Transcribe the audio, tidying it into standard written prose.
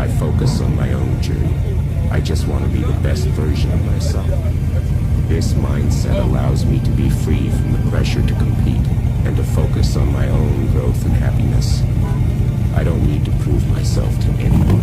I focus on my own journey. I just want to be the best version of myself. This mindset allows me to be free from the pressure to compete and to focus on my own growth and happiness. I don't need to prove myself to anyone.